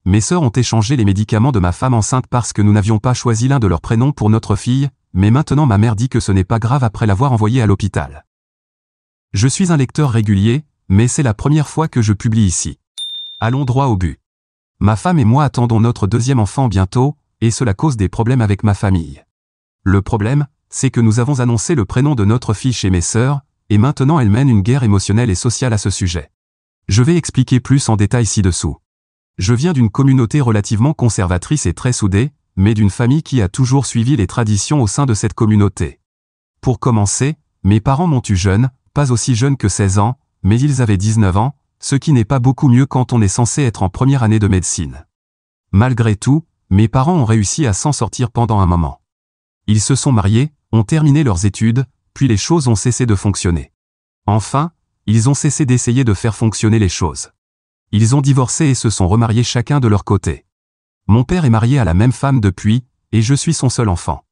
Mes sœurs ont échangé les médicaments de ma femme enceinte parce que nous n'avions pas choisi l'un de leurs prénoms pour notre fille, mais maintenant ma mère dit que ce n'est pas grave après l'avoir envoyée à l'hôpital. Je suis un lecteur régulier, mais c'est la première fois que je publie ici. Allons droit au but. Ma femme et moi attendons notre deuxième enfant bientôt, et cela cause des problèmes avec ma famille. Le problème, c'est que nous avons annoncé le prénom de notre fille chez mes sœurs, et maintenant elles mènent une guerre émotionnelle et sociale à ce sujet. Je vais expliquer plus en détail ci-dessous. Je viens d'une communauté relativement conservatrice et très soudée, mais d'une famille qui a toujours suivi les traditions au sein de cette communauté. Pour commencer, mes parents m'ont eu jeune, pas aussi jeune que 16 ans, mais ils avaient 19 ans, ce qui n'est pas beaucoup mieux quand on est censé être en première année de médecine. Malgré tout, mes parents ont réussi à s'en sortir pendant un moment. Ils se sont mariés, ont terminé leurs études, puis les choses ont cessé de fonctionner. Enfin, ils ont cessé d'essayer de faire fonctionner les choses. Ils ont divorcé et se sont remariés chacun de leur côté. Mon père est marié à la même femme depuis, et je suis son seul enfant.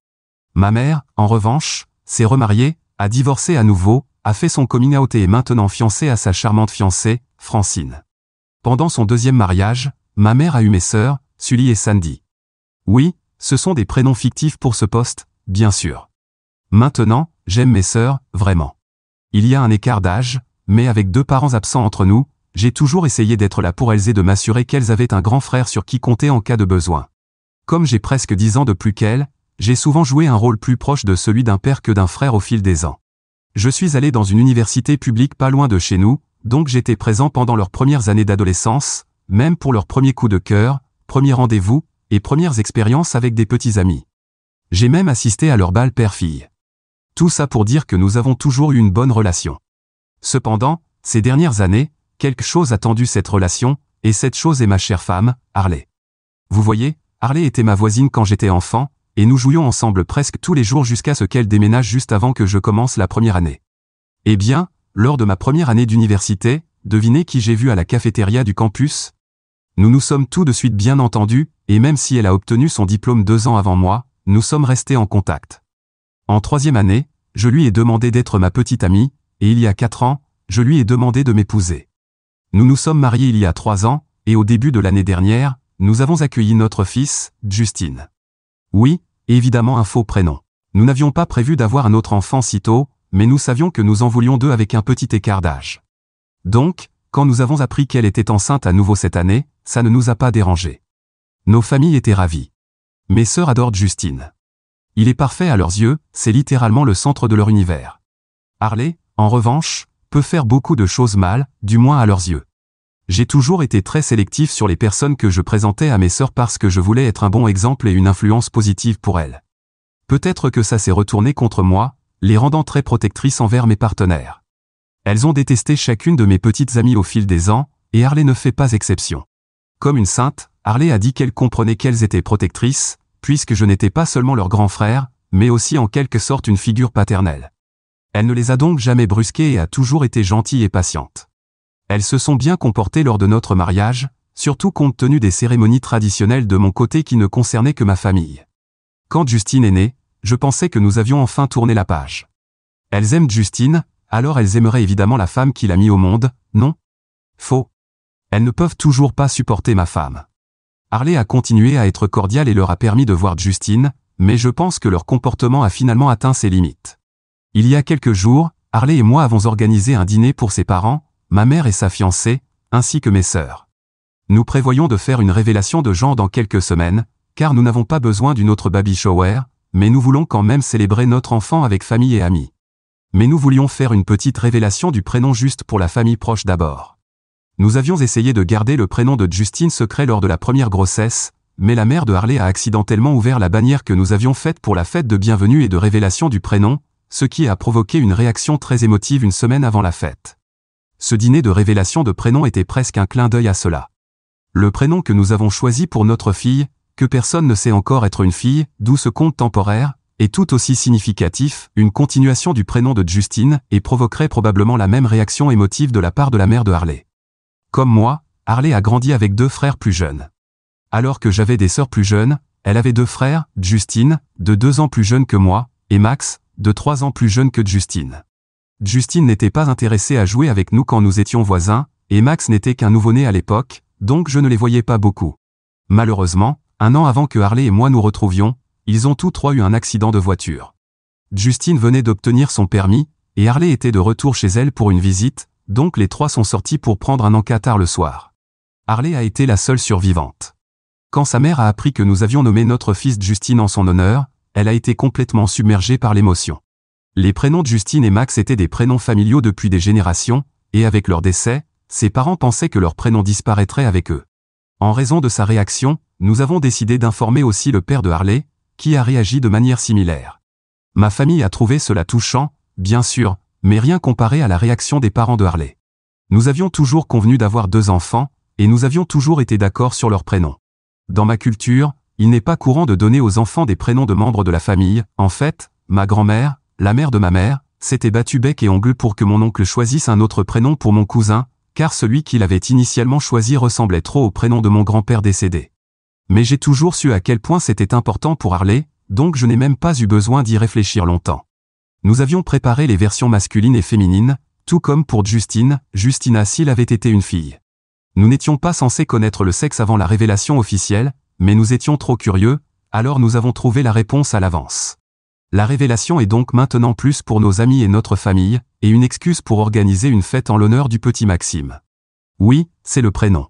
Ma mère, en revanche, s'est remariée, a divorcé à nouveau, a fait son coming out et est maintenant fiancée à sa charmante fiancée, Francine. Pendant son deuxième mariage, ma mère a eu mes sœurs, Sully et Sandy. Oui, ce sont des prénoms fictifs pour ce poste, bien sûr. Maintenant, j'aime mes sœurs, vraiment. Il y a un écart d'âge, mais avec 2 parents absents entre nous, j'ai toujours essayé d'être là pour elles et de m'assurer qu'elles avaient un grand frère sur qui compter en cas de besoin. Comme j'ai presque 10 ans de plus qu'elles, j'ai souvent joué un rôle plus proche de celui d'un père que d'un frère au fil des ans. Je suis allé dans une université publique pas loin de chez nous, donc j'étais présent pendant leurs premières années d'adolescence, même pour leurs premiers coups de cœur, premiers rendez-vous, et premières expériences avec des petits amis. J'ai même assisté à leur bal père-fille. Tout ça pour dire que nous avons toujours eu une bonne relation. Cependant, ces dernières années, quelque chose a tendu cette relation, et cette chose est ma chère femme, Harley. Vous voyez, Harley était ma voisine quand j'étais enfant, et nous jouions ensemble presque tous les jours jusqu'à ce qu'elle déménage juste avant que je commence la première année. Eh bien, lors de ma première année d'université, devinez qui j'ai vu à la cafétéria du campus? Nous nous sommes tout de suite bien entendus, et même si elle a obtenu son diplôme 2 ans avant moi, nous sommes restés en contact. En 3e année, je lui ai demandé d'être ma petite amie, et il y a 4 ans, je lui ai demandé de m'épouser. Nous nous sommes mariés il y a 3 ans, et au début de l'année dernière, nous avons accueilli notre fils, Justin. Oui, évidemment un faux prénom. Nous n'avions pas prévu d'avoir un autre enfant si tôt, mais nous savions que nous en voulions 2 avec un petit écart d'âge. Donc, quand nous avons appris qu'elle était enceinte à nouveau cette année, ça ne nous a pas dérangés. Nos familles étaient ravies. Mes sœurs adorent Justin. Il est parfait à leurs yeux, c'est littéralement le centre de leur univers. Harley, en revanche, peut faire beaucoup de choses mal, du moins à leurs yeux. J'ai toujours été très sélectif sur les personnes que je présentais à mes sœurs parce que je voulais être un bon exemple et une influence positive pour elles. Peut-être que ça s'est retourné contre moi, les rendant très protectrices envers mes partenaires. Elles ont détesté chacune de mes petites amies au fil des ans, et Harley ne fait pas exception. Comme une sainte, Harley a dit qu'elle comprenait qu'elles étaient protectrices, puisque je n'étais pas seulement leur grand frère, mais aussi en quelque sorte une figure paternelle. Elle ne les a donc jamais brusquées et a toujours été gentille et patiente. Elles se sont bien comportées lors de notre mariage, surtout compte tenu des cérémonies traditionnelles de mon côté qui ne concernaient que ma famille. Quand Justine est née, je pensais que nous avions enfin tourné la page. Elles aiment Justine, alors elles aimeraient évidemment la femme qui l'a mis au monde, non? Faux. Elles ne peuvent toujours pas supporter ma femme. Harley a continué à être cordiale et leur a permis de voir Justine, mais je pense que leur comportement a finalement atteint ses limites. Il y a quelques jours, Harley et moi avons organisé un dîner pour ses parents, ma mère et sa fiancée, ainsi que mes sœurs. Nous prévoyons de faire une révélation de genre dans quelques semaines, car nous n'avons pas besoin d'une autre baby shower, mais nous voulons quand même célébrer notre enfant avec famille et amis. Mais nous voulions faire une petite révélation du prénom juste pour la famille proche d'abord. Nous avions essayé de garder le prénom de Justine secret lors de la première grossesse, mais la mère de Harley a accidentellement ouvert la bannière que nous avions faite pour la fête de bienvenue et de révélation du prénom, ce qui a provoqué une réaction très émotive une semaine avant la fête. Ce dîner de révélation de prénom était presque un clin d'œil à cela. Le prénom que nous avons choisi pour notre fille, que personne ne sait encore être une fille, d'où ce compte temporaire, est tout aussi significatif, une continuation du prénom de Justine, et provoquerait probablement la même réaction émotive de la part de la mère de Harley. Comme moi, Harley a grandi avec 2 frères plus jeunes. Alors que j'avais des sœurs plus jeunes, elle avait 2 frères, Justine, de 2 ans plus jeune que moi, et Max, de 3 ans plus jeune que Justine. Justine n'était pas intéressée à jouer avec nous quand nous étions voisins, et Max n'était qu'un nouveau-né à l'époque, donc je ne les voyais pas beaucoup. Malheureusement, 1 an avant que Harley et moi nous retrouvions, ils ont tous trois eu un accident de voiture. Justine venait d'obtenir son permis, et Harley était de retour chez elle pour une visite, donc les trois sont sortis pour prendre un encas tard le soir. Harley a été la seule survivante. Quand sa mère a appris que nous avions nommé notre fils Justine en son honneur, elle a été complètement submergée par l'émotion. Les prénoms de Justine et Max étaient des prénoms familiaux depuis des générations, et avec leur décès, ses parents pensaient que leur prénom disparaîtrait avec eux. En raison de sa réaction, nous avons décidé d'informer aussi le père de Harley, qui a réagi de manière similaire. Ma famille a trouvé cela touchant, bien sûr, mais rien comparé à la réaction des parents de Harley. Nous avions toujours convenu d'avoir 2 enfants, et nous avions toujours été d'accord sur leurs prénoms. Dans ma culture, il n'est pas courant de donner aux enfants des prénoms de membres de la famille. En fait, ma grand-mère, la mère de ma mère, s'était battue bec et ongle pour que mon oncle choisisse un autre prénom pour mon cousin, car celui qu'il avait initialement choisi ressemblait trop au prénom de mon grand-père décédé. Mais j'ai toujours su à quel point c'était important pour Harley, donc je n'ai même pas eu besoin d'y réfléchir longtemps. Nous avions préparé les versions masculines et féminines, tout comme pour Justine, Justina s'il avait été une fille. Nous n'étions pas censés connaître le sexe avant la révélation officielle, mais nous étions trop curieux, alors nous avons trouvé la réponse à l'avance. La révélation est donc maintenant plus pour nos amis et notre famille, et une excuse pour organiser une fête en l'honneur du petit Maxime. Oui, c'est le prénom.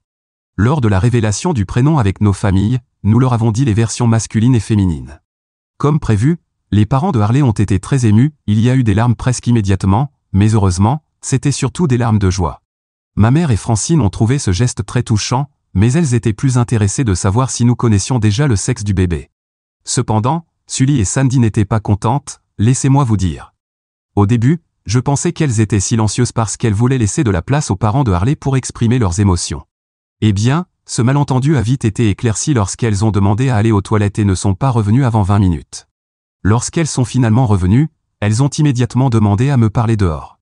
Lors de la révélation du prénom avec nos familles, nous leur avons dit les versions masculines et féminines. Comme prévu, les parents de Harley ont été très émus, il y a eu des larmes presque immédiatement, mais heureusement, c'était surtout des larmes de joie. Ma mère et Francine ont trouvé ce geste très touchant, mais elles étaient plus intéressées de savoir si nous connaissions déjà le sexe du bébé. Cependant, Sully et Sandy n'étaient pas contentes, laissez-moi vous dire. Au début, je pensais qu'elles étaient silencieuses parce qu'elles voulaient laisser de la place aux parents de Harley pour exprimer leurs émotions. Eh bien, ce malentendu a vite été éclairci lorsqu'elles ont demandé à aller aux toilettes et ne sont pas revenues avant 20 minutes. Lorsqu'elles sont finalement revenues, elles ont immédiatement demandé à me parler dehors.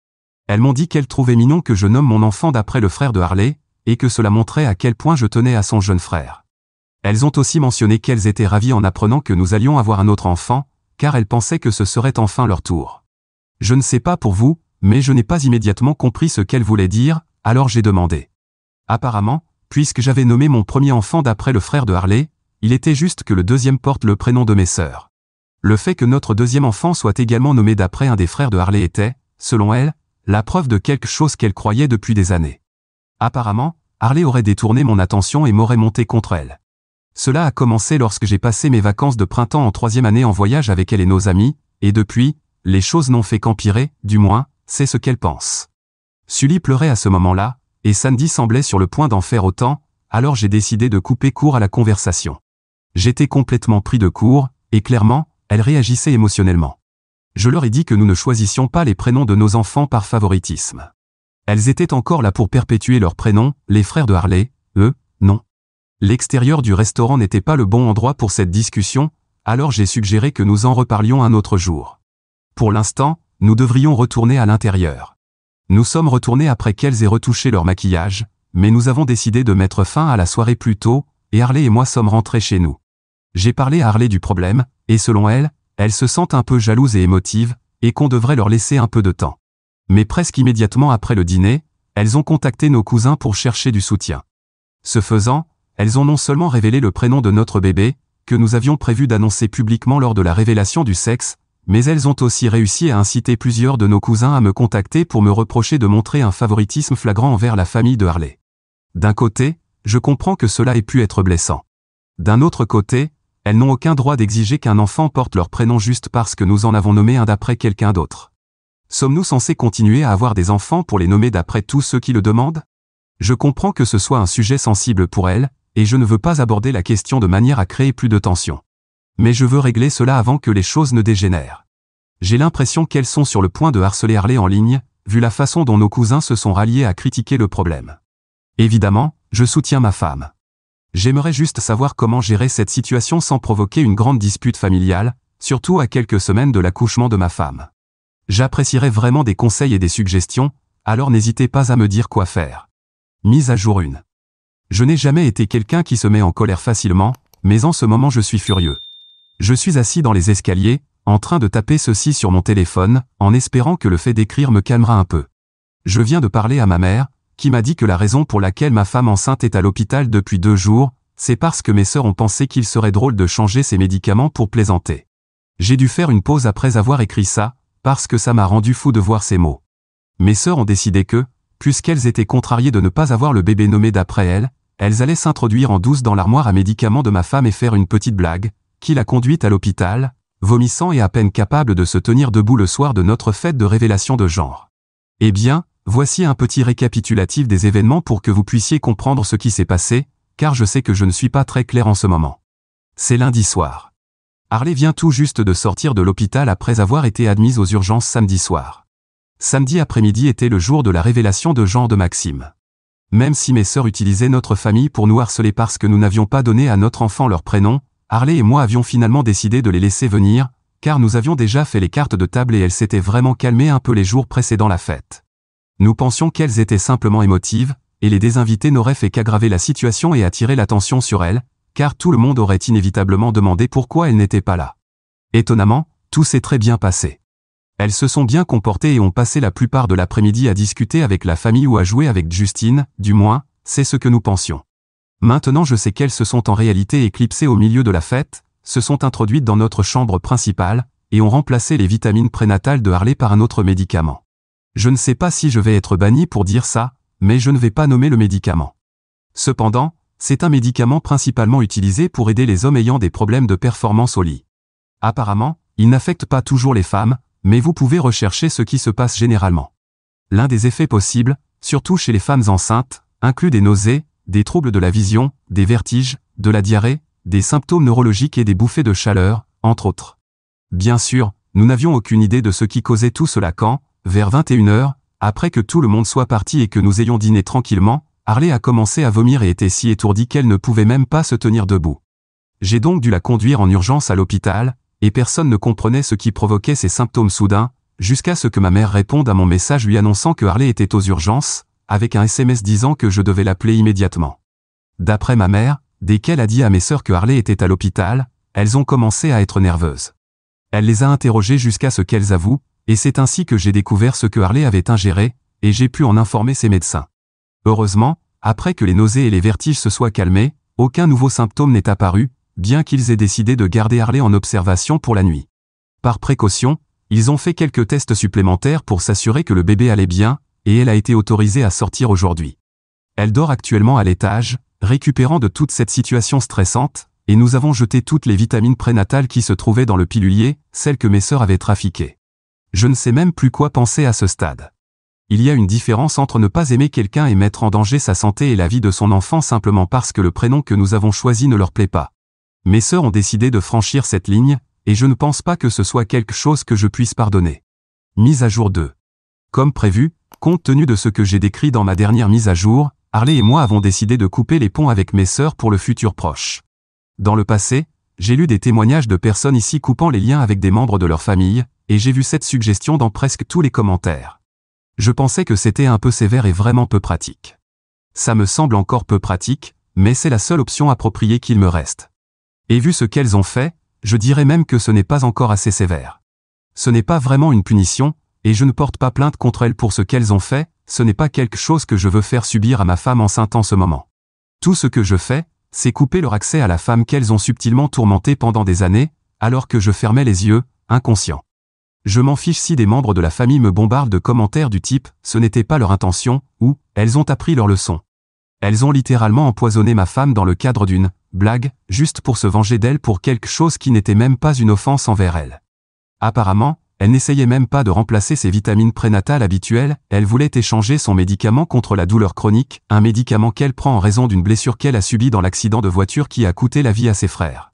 Elles m'ont dit qu'elles trouvaient mignon que je nomme mon enfant d'après le frère de Harley, et que cela montrait à quel point je tenais à son jeune frère. Elles ont aussi mentionné qu'elles étaient ravies en apprenant que nous allions avoir un autre enfant, car elles pensaient que ce serait enfin leur tour. Je ne sais pas pour vous, mais je n'ai pas immédiatement compris ce qu'elles voulaient dire, alors j'ai demandé. Apparemment, puisque j'avais nommé mon premier enfant d'après le frère de Harley, il était juste que le deuxième porte le prénom de mes sœurs. Le fait que notre deuxième enfant soit également nommé d'après un des frères de Harley était, selon elle, la preuve de quelque chose qu'elle croyait depuis des années. Apparemment, Harley aurait détourné mon attention et m'aurait monté contre elle. Cela a commencé lorsque j'ai passé mes vacances de printemps en 3e année en voyage avec elle et nos amis, et depuis, les choses n'ont fait qu'empirer, du moins, c'est ce qu'elle pense. Sully pleurait à ce moment-là, et Sandy semblait sur le point d'en faire autant, alors j'ai décidé de couper court à la conversation. J'étais complètement pris de court, et clairement, elle réagissait émotionnellement. Je leur ai dit que nous ne choisissions pas les prénoms de nos enfants par favoritisme. Elles étaient encore là pour perpétuer leurs prénoms, les frères de Harley, eux, non. L'extérieur du restaurant n'était pas le bon endroit pour cette discussion, alors j'ai suggéré que nous en reparlions un autre jour. Pour l'instant, nous devrions retourner à l'intérieur. Nous sommes retournés après qu'elles aient retouché leur maquillage, mais nous avons décidé de mettre fin à la soirée plus tôt, et Harley et moi sommes rentrés chez nous. J'ai parlé à Harley du problème, et selon elle, elles se sentent un peu jalouses et émotives, et qu'on devrait leur laisser un peu de temps. Mais presque immédiatement après le dîner, elles ont contacté nos cousins pour chercher du soutien. Ce faisant, elles ont non seulement révélé le prénom de notre bébé, que nous avions prévu d'annoncer publiquement lors de la révélation du sexe, mais elles ont aussi réussi à inciter plusieurs de nos cousins à me contacter pour me reprocher de montrer un favoritisme flagrant envers la famille de Harley. D'un côté, je comprends que cela ait pu être blessant. D'un autre côté, elles n'ont aucun droit d'exiger qu'un enfant porte leur prénom juste parce que nous en avons nommé un d'après quelqu'un d'autre. Sommes-nous censés continuer à avoir des enfants pour les nommer d'après tous ceux qui le demandent? Je comprends que ce soit un sujet sensible pour elles, et je ne veux pas aborder la question de manière à créer plus de tension. Mais je veux régler cela avant que les choses ne dégénèrent. J'ai l'impression qu'elles sont sur le point de harceler Harley en ligne, vu la façon dont nos cousins se sont ralliés à critiquer le problème. Évidemment, je soutiens ma femme. J'aimerais juste savoir comment gérer cette situation sans provoquer une grande dispute familiale, surtout à quelques semaines de l'accouchement de ma femme. J'apprécierais vraiment des conseils et des suggestions, alors n'hésitez pas à me dire quoi faire. Mise à jour 1. Je n'ai jamais été quelqu'un qui se met en colère facilement, mais en ce moment je suis furieux. Je suis assis dans les escaliers, en train de taper ceci sur mon téléphone, en espérant que le fait d'écrire me calmera un peu. Je viens de parler à ma mère, qui m'a dit que la raison pour laquelle ma femme enceinte est à l'hôpital depuis 2 jours, c'est parce que mes sœurs ont pensé qu'il serait drôle de changer ces médicaments pour plaisanter. J'ai dû faire une pause après avoir écrit ça, parce que ça m'a rendu fou de voir ces mots. Mes sœurs ont décidé que, puisqu'elles étaient contrariées de ne pas avoir le bébé nommé d'après elles allaient s'introduire en douce dans l'armoire à médicaments de ma femme et faire une petite blague, qui l'a conduite à l'hôpital, vomissant et à peine capable de se tenir debout le soir de notre fête de révélation de genre. Eh bien, voici un petit récapitulatif des événements pour que vous puissiez comprendre ce qui s'est passé, car je sais que je ne suis pas très clair en ce moment. C'est lundi soir. Harley vient tout juste de sortir de l'hôpital après avoir été admise aux urgences samedi soir. Samedi après-midi était le jour de la révélation de genre de Maxime. Même si mes sœurs utilisaient notre famille pour nous harceler parce que nous n'avions pas donné à notre enfant leur prénom, Harley et moi avions finalement décidé de les laisser venir, car nous avions déjà fait les cartes de table et elles s'étaient vraiment calmées un peu les jours précédant la fête. Nous pensions qu'elles étaient simplement émotives, et les désinvités n'auraient fait qu'aggraver la situation et attirer l'attention sur elles, car tout le monde aurait inévitablement demandé pourquoi elles n'étaient pas là. Étonnamment, tout s'est très bien passé. Elles se sont bien comportées et ont passé la plupart de l'après-midi à discuter avec la famille ou à jouer avec Justine, du moins, c'est ce que nous pensions. Maintenant je sais qu'elles se sont en réalité éclipsées au milieu de la fête, se sont introduites dans notre chambre principale, et ont remplacé les vitamines prénatales de Harley par un autre médicament. Je ne sais pas si je vais être banni pour dire ça, mais je ne vais pas nommer le médicament. Cependant, c'est un médicament principalement utilisé pour aider les hommes ayant des problèmes de performance au lit. Apparemment, il n'affecte pas toujours les femmes, mais vous pouvez rechercher ce qui se passe généralement. L'un des effets possibles, surtout chez les femmes enceintes, inclut des nausées, des troubles de la vision, des vertiges, de la diarrhée, des symptômes neurologiques et des bouffées de chaleur, entre autres. Bien sûr, nous n'avions aucune idée de ce qui causait tout cela quand, vers 21h, après que tout le monde soit parti et que nous ayons dîné tranquillement, Harley a commencé à vomir et était si étourdie qu'elle ne pouvait même pas se tenir debout. J'ai donc dû la conduire en urgence à l'hôpital, et personne ne comprenait ce qui provoquait ces symptômes soudains, jusqu'à ce que ma mère réponde à mon message lui annonçant que Harley était aux urgences, avec un SMS disant que je devais l'appeler immédiatement. D'après ma mère, dès qu'elle a dit à mes sœurs que Harley était à l'hôpital, elles ont commencé à être nerveuses. Elle les a interrogées jusqu'à ce qu'elles avouent, et c'est ainsi que j'ai découvert ce que Harley avait ingéré, et j'ai pu en informer ses médecins. Heureusement, après que les nausées et les vertiges se soient calmés, aucun nouveau symptôme n'est apparu, bien qu'ils aient décidé de garder Harley en observation pour la nuit. Par précaution, ils ont fait quelques tests supplémentaires pour s'assurer que le bébé allait bien, et elle a été autorisée à sortir aujourd'hui. Elle dort actuellement à l'étage, récupérant de toute cette situation stressante, et nous avons jeté toutes les vitamines prénatales qui se trouvaient dans le pilulier, celles que mes sœurs avaient trafiquées. Je ne sais même plus quoi penser à ce stade. Il y a une différence entre ne pas aimer quelqu'un et mettre en danger sa santé et la vie de son enfant simplement parce que le prénom que nous avons choisi ne leur plaît pas. Mes sœurs ont décidé de franchir cette ligne, et je ne pense pas que ce soit quelque chose que je puisse pardonner. Mise à jour 2. Comme prévu, compte tenu de ce que j'ai décrit dans ma dernière mise à jour, Harley et moi avons décidé de couper les ponts avec mes sœurs pour le futur proche. Dans le passé, j'ai lu des témoignages de personnes ici coupant les liens avec des membres de leur famille, et j'ai vu cette suggestion dans presque tous les commentaires. Je pensais que c'était un peu sévère et vraiment peu pratique. Ça me semble encore peu pratique, mais c'est la seule option appropriée qu'il me reste. Et vu ce qu'elles ont fait, je dirais même que ce n'est pas encore assez sévère. Ce n'est pas vraiment une punition, et je ne porte pas plainte contre elles pour ce qu'elles ont fait, ce n'est pas quelque chose que je veux faire subir à ma femme enceinte en ce moment. Tout ce que je fais, c'est couper leur accès à la femme qu'elles ont subtilement tourmentée pendant des années, alors que je fermais les yeux, inconscient. Je m'en fiche si des membres de la famille me bombardent de commentaires du type « ce n'était pas leur intention » ou « elles ont appris leur leçon ». Elles ont littéralement empoisonné ma femme dans le cadre d'une blague, juste pour se venger d'elle pour quelque chose qui n'était même pas une offense envers elle. Apparemment, elle n'essayait même pas de remplacer ses vitamines prénatales habituelles, elle voulait échanger son médicament contre la douleur chronique, un médicament qu'elle prend en raison d'une blessure qu'elle a subie dans l'accident de voiture qui a coûté la vie à ses frères.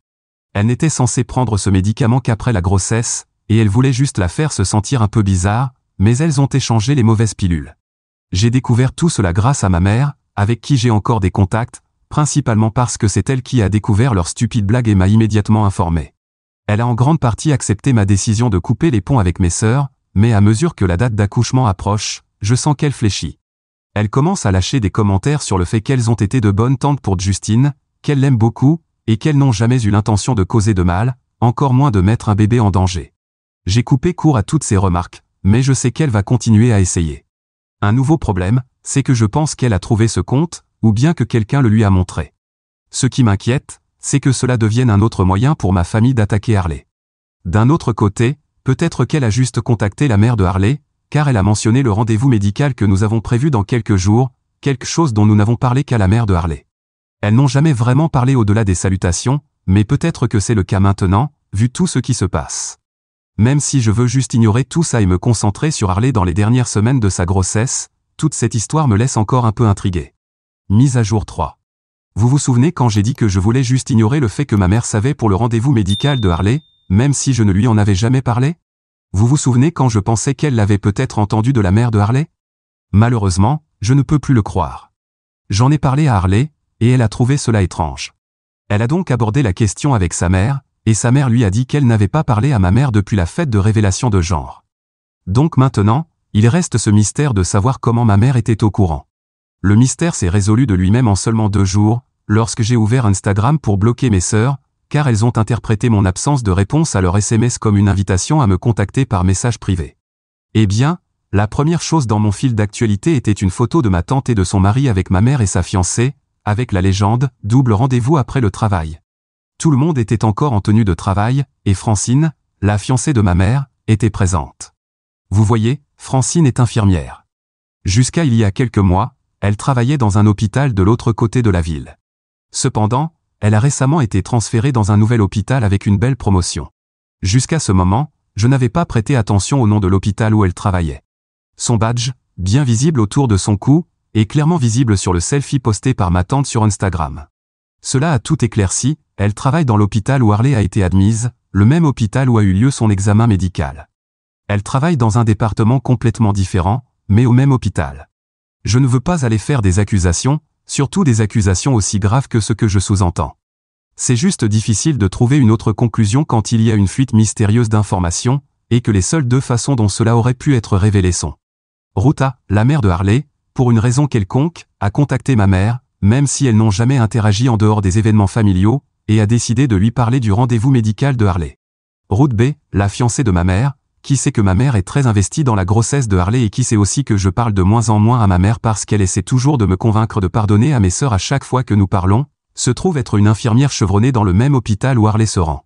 Elle n'était censée prendre ce médicament qu'après la grossesse, et elle voulait juste la faire se sentir un peu bizarre, mais elles ont échangé les mauvaises pilules. J'ai découvert tout cela grâce à ma mère, avec qui j'ai encore des contacts, principalement parce que c'est elle qui a découvert leur stupide blague et m'a immédiatement informé. Elle a en grande partie accepté ma décision de couper les ponts avec mes sœurs, mais à mesure que la date d'accouchement approche, je sens qu'elle fléchit. Elle commence à lâcher des commentaires sur le fait qu'elles ont été de bonnes tantes pour Justine, qu'elle l'aime beaucoup, et qu'elles n'ont jamais eu l'intention de causer de mal, encore moins de mettre un bébé en danger. J'ai coupé court à toutes ces remarques, mais je sais qu'elle va continuer à essayer. Un nouveau problème, c'est que je pense qu'elle a trouvé ce compte, ou bien que quelqu'un le lui a montré. Ce qui m'inquiète, c'est que cela devienne un autre moyen pour ma famille d'attaquer Harley. D'un autre côté, peut-être qu'elle a juste contacté la mère de Harley, car elle a mentionné le rendez-vous médical que nous avons prévu dans quelques jours, quelque chose dont nous n'avons parlé qu'à la mère de Harley. Elles n'ont jamais vraiment parlé au-delà des salutations, mais peut-être que c'est le cas maintenant, vu tout ce qui se passe. Même si je veux juste ignorer tout ça et me concentrer sur Harley dans les dernières semaines de sa grossesse, toute cette histoire me laisse encore un peu intrigué. Mise à jour 3. Vous vous souvenez quand j'ai dit que je voulais juste ignorer le fait que ma mère savait pour le rendez-vous médical de Harley, même si je ne lui en avais jamais parlé? Vous vous souvenez quand je pensais qu'elle l'avait peut-être entendu de la mère de Harley? Malheureusement, je ne peux plus le croire. J'en ai parlé à Harley, et elle a trouvé cela étrange. Elle a donc abordé la question avec sa mère, et sa mère lui a dit qu'elle n'avait pas parlé à ma mère depuis la fête de révélation de genre. Donc maintenant, il reste ce mystère de savoir comment ma mère était au courant. Le mystère s'est résolu de lui-même en seulement 2 jours, lorsque j'ai ouvert Instagram pour bloquer mes sœurs, car elles ont interprété mon absence de réponse à leur SMS comme une invitation à me contacter par message privé. Eh bien, la première chose dans mon fil d'actualité était une photo de ma tante et de son mari avec ma mère et sa fiancée, avec la légende « double rendez-vous après le travail ». Tout le monde était encore en tenue de travail, et Francine, la fiancée de ma mère, était présente. Vous voyez, Francine est infirmière. Jusqu'à il y a quelques mois, elle travaillait dans un hôpital de l'autre côté de la ville. Cependant, elle a récemment été transférée dans un nouvel hôpital avec une belle promotion. Jusqu'à ce moment, je n'avais pas prêté attention au nom de l'hôpital où elle travaillait. Son badge, bien visible autour de son cou, est clairement visible sur le selfie posté par ma tante sur Instagram. Cela a tout éclairci, elle travaille dans l'hôpital où Harley a été admise, le même hôpital où a eu lieu son examen médical. Elle travaille dans un département complètement différent, mais au même hôpital. Je ne veux pas aller faire des accusations, surtout des accusations aussi graves que ce que je sous-entends. C'est juste difficile de trouver une autre conclusion quand il y a une fuite mystérieuse d'informations, et que les seules 2 façons dont cela aurait pu être révélé sont. Ruta, la mère de Harley, pour une raison quelconque, a contacté ma mère, même si elles n'ont jamais interagi en dehors des événements familiaux, et a décidé de lui parler du rendez-vous médical de Harley. Ruth B, la fiancée de ma mère, qui sait que ma mère est très investie dans la grossesse de Harley et qui sait aussi que je parle de moins en moins à ma mère parce qu'elle essaie toujours de me convaincre de pardonner à mes sœurs à chaque fois que nous parlons, se trouve être une infirmière chevronnée dans le même hôpital où Harley se rend.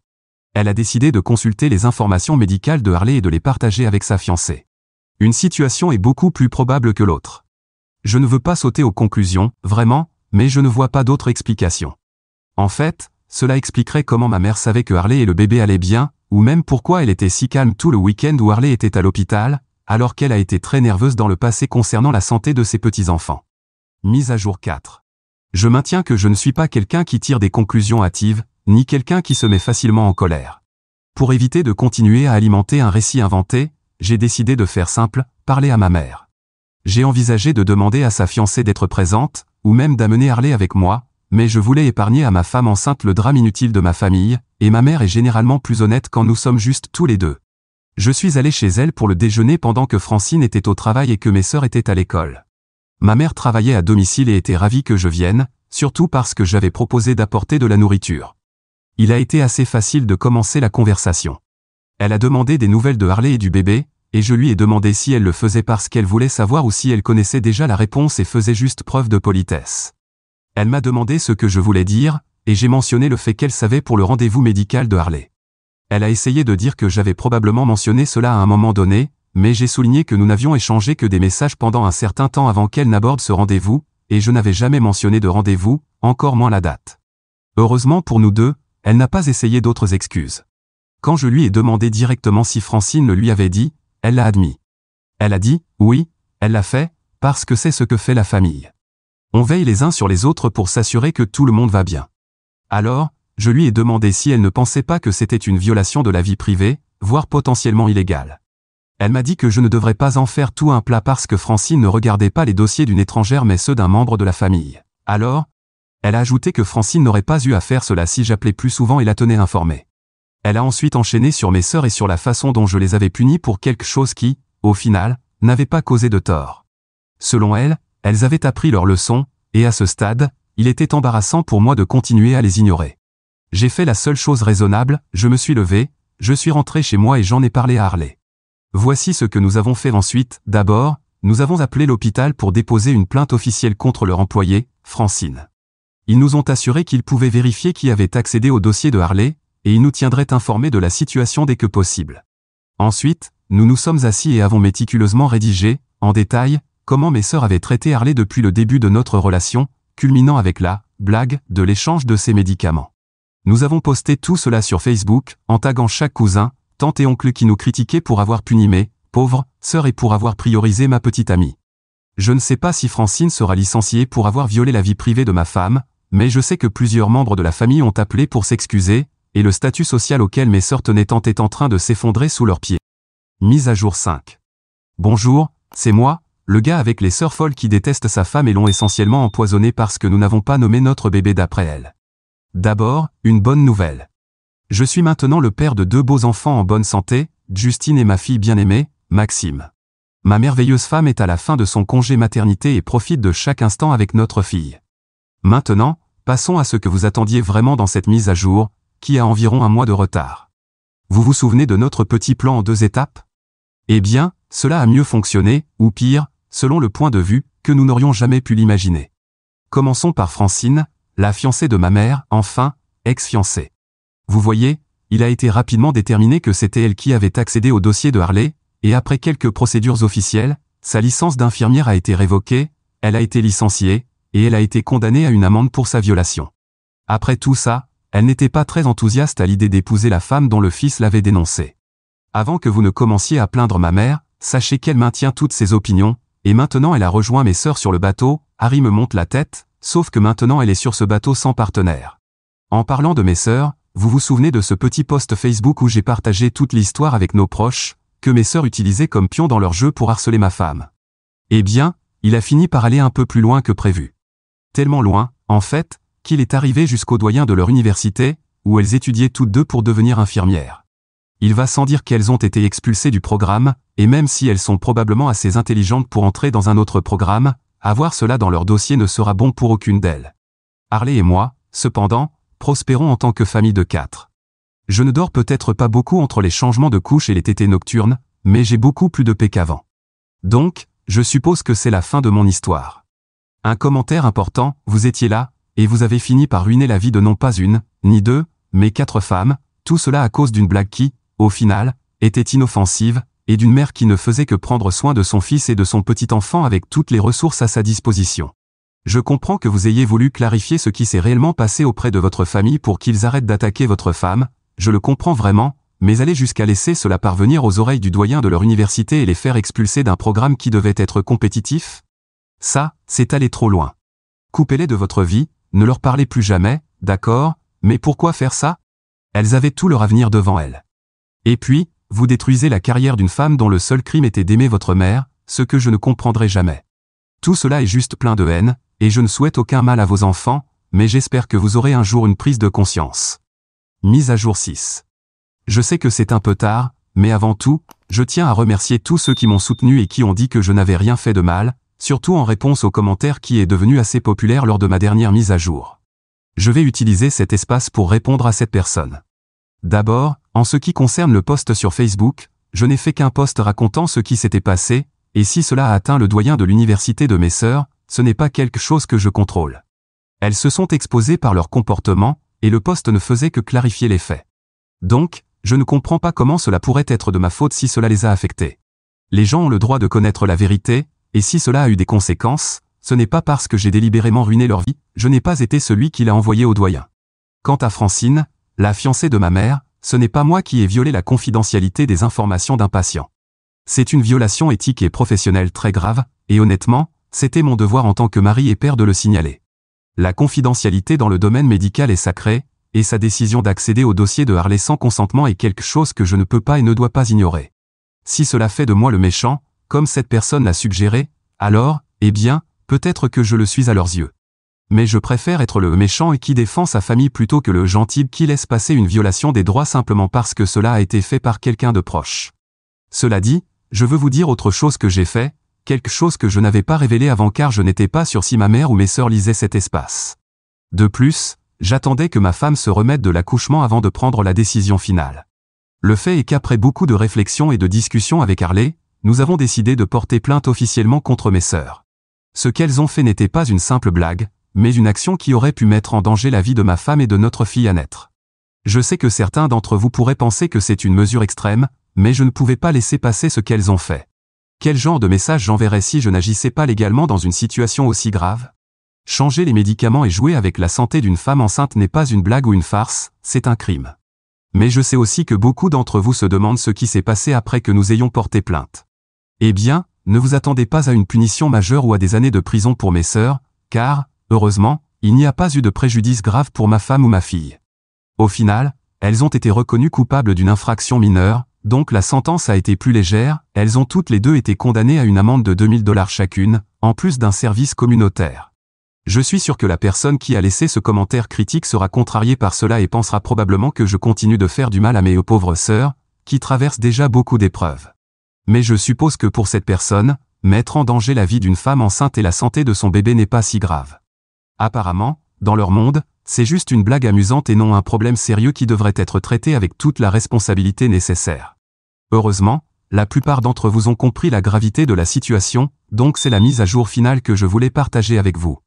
Elle a décidé de consulter les informations médicales de Harley et de les partager avec sa fiancée. Une situation est beaucoup plus probable que l'autre. Je ne veux pas sauter aux conclusions, vraiment, mais je ne vois pas d'autre explication. En fait, cela expliquerait comment ma mère savait que Harley et le bébé allaient bien, ou même pourquoi elle était si calme tout le week-end où Harley était à l'hôpital, alors qu'elle a été très nerveuse dans le passé concernant la santé de ses petits-enfants. Mise à jour 4. Je maintiens que je ne suis pas quelqu'un qui tire des conclusions hâtives, ni quelqu'un qui se met facilement en colère. Pour éviter de continuer à alimenter un récit inventé, j'ai décidé de faire simple, parler à ma mère. J'ai envisagé de demander à sa fiancée d'être présente, ou même d'amener Harley avec moi, mais je voulais épargner à ma femme enceinte le drame inutile de ma famille, et ma mère est généralement plus honnête quand nous sommes juste tous les deux. Je suis allé chez elle pour le déjeuner pendant que Francine était au travail et que mes sœurs étaient à l'école. Ma mère travaillait à domicile et était ravie que je vienne, surtout parce que j'avais proposé d'apporter de la nourriture. Il a été assez facile de commencer la conversation. Elle a demandé des nouvelles de Harley et du bébé, et je lui ai demandé si elle le faisait parce qu'elle voulait savoir ou si elle connaissait déjà la réponse et faisait juste preuve de politesse. Elle m'a demandé ce que je voulais dire, et j'ai mentionné le fait qu'elle savait pour le rendez-vous médical de Harley. Elle a essayé de dire que j'avais probablement mentionné cela à un moment donné, mais j'ai souligné que nous n'avions échangé que des messages pendant un certain temps avant qu'elle n'aborde ce rendez-vous, et je n'avais jamais mentionné de rendez-vous, encore moins la date. Heureusement pour nous deux, elle n'a pas essayé d'autres excuses. Quand je lui ai demandé directement si Francine le lui avait dit, elle l'a admis. Elle a dit, oui, elle l'a fait, parce que c'est ce que fait la famille. On veille les uns sur les autres pour s'assurer que tout le monde va bien. Alors, je lui ai demandé si elle ne pensait pas que c'était une violation de la vie privée, voire potentiellement illégale. Elle m'a dit que je ne devrais pas en faire tout un plat parce que Francine ne regardait pas les dossiers d'une étrangère mais ceux d'un membre de la famille. Alors, elle a ajouté que Francine n'aurait pas eu à faire cela si j'appelais plus souvent et la tenais informée. Elle a ensuite enchaîné sur mes sœurs et sur la façon dont je les avais punies pour quelque chose qui, au final, n'avait pas causé de tort. Selon elle, elles avaient appris leur leçon, et à ce stade, il était embarrassant pour moi de continuer à les ignorer. J'ai fait la seule chose raisonnable, je me suis levé, je suis rentré chez moi et j'en ai parlé à Harley. Voici ce que nous avons fait ensuite. D'abord, nous avons appelé l'hôpital pour déposer une plainte officielle contre leur employée, Francine. Ils nous ont assuré qu'ils pouvaient vérifier qui avait accédé au dossier de Harley, et ils nous tiendraient informés de la situation dès que possible. Ensuite, nous nous sommes assis et avons méticuleusement rédigé, en détail, comment mes sœurs avaient traité Harley depuis le début de notre relation, culminant avec la blague de l'échange de ses médicaments. Nous avons posté tout cela sur Facebook, en taguant chaque cousin, tante et oncle qui nous critiquaient pour avoir puni mes pauvres sœurs et pour avoir priorisé ma petite amie. Je ne sais pas si Francine sera licenciée pour avoir violé la vie privée de ma femme, mais je sais que plusieurs membres de la famille ont appelé pour s'excuser, et le statut social auquel mes sœurs tenaient tant est en train de s'effondrer sous leurs pieds. Mise à jour 5. Bonjour, c'est moi, le gars avec les sœurs folles qui détestent sa femme et l'ont essentiellement empoisonnée parce que nous n'avons pas nommé notre bébé d'après elle. D'abord, une bonne nouvelle. Je suis maintenant le père de 2 beaux enfants en bonne santé, Justine et ma fille bien-aimée, Maxime. Ma merveilleuse femme est à la fin de son congé maternité et profite de chaque instant avec notre fille. Maintenant, passons à ce que vous attendiez vraiment dans cette mise à jour, qui a environ un mois de retard. Vous vous souvenez de notre petit plan en 2 étapes? Eh bien, cela a mieux fonctionné, ou pire, selon le point de vue, que nous n'aurions jamais pu l'imaginer. Commençons par Francine, la fiancée de ma mère, enfin, ex-fiancée. Vous voyez, il a été rapidement déterminé que c'était elle qui avait accédé au dossier de Harley, et après quelques procédures officielles, sa licence d'infirmière a été révoquée, elle a été licenciée, et elle a été condamnée à une amende pour sa violation. Après tout ça, elle n'était pas très enthousiaste à l'idée d'épouser la femme dont le fils l'avait dénoncée. Avant que vous ne commenciez à plaindre ma mère, sachez qu'elle maintient toutes ses opinions, et maintenant elle a rejoint mes sœurs sur le bateau, Harry me monte la tête, sauf que maintenant elle est sur ce bateau sans partenaire. En parlant de mes sœurs, vous vous souvenez de ce petit post Facebook où j'ai partagé toute l'histoire avec nos proches, que mes sœurs utilisaient comme pion dans leur jeu pour harceler ma femme. Eh bien, il a fini par aller un peu plus loin que prévu. Tellement loin, en fait, qu'il est arrivé jusqu'au doyen de leur université, où elles étudiaient toutes 2 pour devenir infirmières. Il va sans dire qu'elles ont été expulsées du programme, et même si elles sont probablement assez intelligentes pour entrer dans un autre programme, avoir cela dans leur dossier ne sera bon pour aucune d'elles. Harley et moi, cependant, prospérons en tant que famille de 4. Je ne dors peut-être pas beaucoup entre les changements de couche et les tétées nocturnes, mais j'ai beaucoup plus de paix qu'avant. Donc, je suppose que c'est la fin de mon histoire. Un commentaire important, vous étiez là, et vous avez fini par ruiner la vie de non pas 1, ni 2, mais 4 femmes, tout cela à cause d'une blague qui, au final, était inoffensive, et d'une mère qui ne faisait que prendre soin de son fils et de son petit enfant avec toutes les ressources à sa disposition. Je comprends que vous ayez voulu clarifier ce qui s'est réellement passé auprès de votre famille pour qu'ils arrêtent d'attaquer votre femme, je le comprends vraiment, mais aller jusqu'à laisser cela parvenir aux oreilles du doyen de leur université et les faire expulser d'un programme qui devait être compétitif? Ça, c'est aller trop loin. Coupez-les de votre vie, ne leur parlez plus jamais, d'accord, mais pourquoi faire ça? Elles avaient tout leur avenir devant elles. Et puis, vous détruisez la carrière d'une femme dont le seul crime était d'aimer votre mère, ce que je ne comprendrai jamais. Tout cela est juste plein de haine, et je ne souhaite aucun mal à vos enfants, mais j'espère que vous aurez un jour une prise de conscience. Mise à jour 6. Je sais que c'est un peu tard, mais avant tout, je tiens à remercier tous ceux qui m'ont soutenu et qui ont dit que je n'avais rien fait de mal, surtout en réponse aux commentaires qui est devenu assez populaire lors de ma dernière mise à jour. Je vais utiliser cet espace pour répondre à cette personne. D'abord, en ce qui concerne le post sur Facebook, je n'ai fait qu'un post racontant ce qui s'était passé, et si cela a atteint le doyen de l'université de mes sœurs, ce n'est pas quelque chose que je contrôle. Elles se sont exposées par leur comportement, et le post ne faisait que clarifier les faits. Donc, je ne comprends pas comment cela pourrait être de ma faute si cela les a affectés. Les gens ont le droit de connaître la vérité, et si cela a eu des conséquences, ce n'est pas parce que j'ai délibérément ruiné leur vie, je n'ai pas été celui qui l'a envoyé au doyen. Quant à Francine, la fiancée de ma mère, ce n'est pas moi qui ai violé la confidentialité des informations d'un patient. C'est une violation éthique et professionnelle très grave, et honnêtement, c'était mon devoir en tant que mari et père de le signaler. La confidentialité dans le domaine médical est sacrée, et sa décision d'accéder au dossier de Harley sans consentement est quelque chose que je ne peux pas et ne dois pas ignorer. Si cela fait de moi le méchant, comme cette personne l'a suggéré, alors, eh bien, peut-être que je le suis à leurs yeux. Mais je préfère être le méchant et qui défend sa famille plutôt que le gentil qui laisse passer une violation des droits simplement parce que cela a été fait par quelqu'un de proche. Cela dit, je veux vous dire autre chose que j'ai fait, quelque chose que je n'avais pas révélé avant car je n'étais pas sûr si ma mère ou mes sœurs lisaient cet espace. De plus, j'attendais que ma femme se remette de l'accouchement avant de prendre la décision finale. Le fait est qu'après beaucoup de réflexions et de discussions avec Harley, nous avons décidé de porter plainte officiellement contre mes sœurs. Ce qu'elles ont fait n'était pas une simple blague, mais une action qui aurait pu mettre en danger la vie de ma femme et de notre fille à naître. Je sais que certains d'entre vous pourraient penser que c'est une mesure extrême, mais je ne pouvais pas laisser passer ce qu'elles ont fait. Quel genre de message j'enverrais si je n'agissais pas légalement dans une situation aussi grave? Changer les médicaments et jouer avec la santé d'une femme enceinte n'est pas une blague ou une farce, c'est un crime. Mais je sais aussi que beaucoup d'entre vous se demandent ce qui s'est passé après que nous ayons porté plainte. Eh bien, ne vous attendez pas à une punition majeure ou à des années de prison pour mes sœurs, car, heureusement, il n'y a pas eu de préjudice grave pour ma femme ou ma fille. Au final, elles ont été reconnues coupables d'une infraction mineure, donc la sentence a été plus légère, elles ont toutes les deux été condamnées à une amende de 2000 $ chacune, en plus d'un service communautaire. Je suis sûr que la personne qui a laissé ce commentaire critique sera contrariée par cela et pensera probablement que je continue de faire du mal à mes pauvres sœurs, qui traversent déjà beaucoup d'épreuves. Mais je suppose que pour cette personne, mettre en danger la vie d'une femme enceinte et la santé de son bébé n'est pas si grave. Apparemment, dans leur monde, c'est juste une blague amusante et non un problème sérieux qui devrait être traité avec toute la responsabilité nécessaire. Heureusement, la plupart d'entre vous ont compris la gravité de la situation, donc c'est la mise à jour finale que je voulais partager avec vous.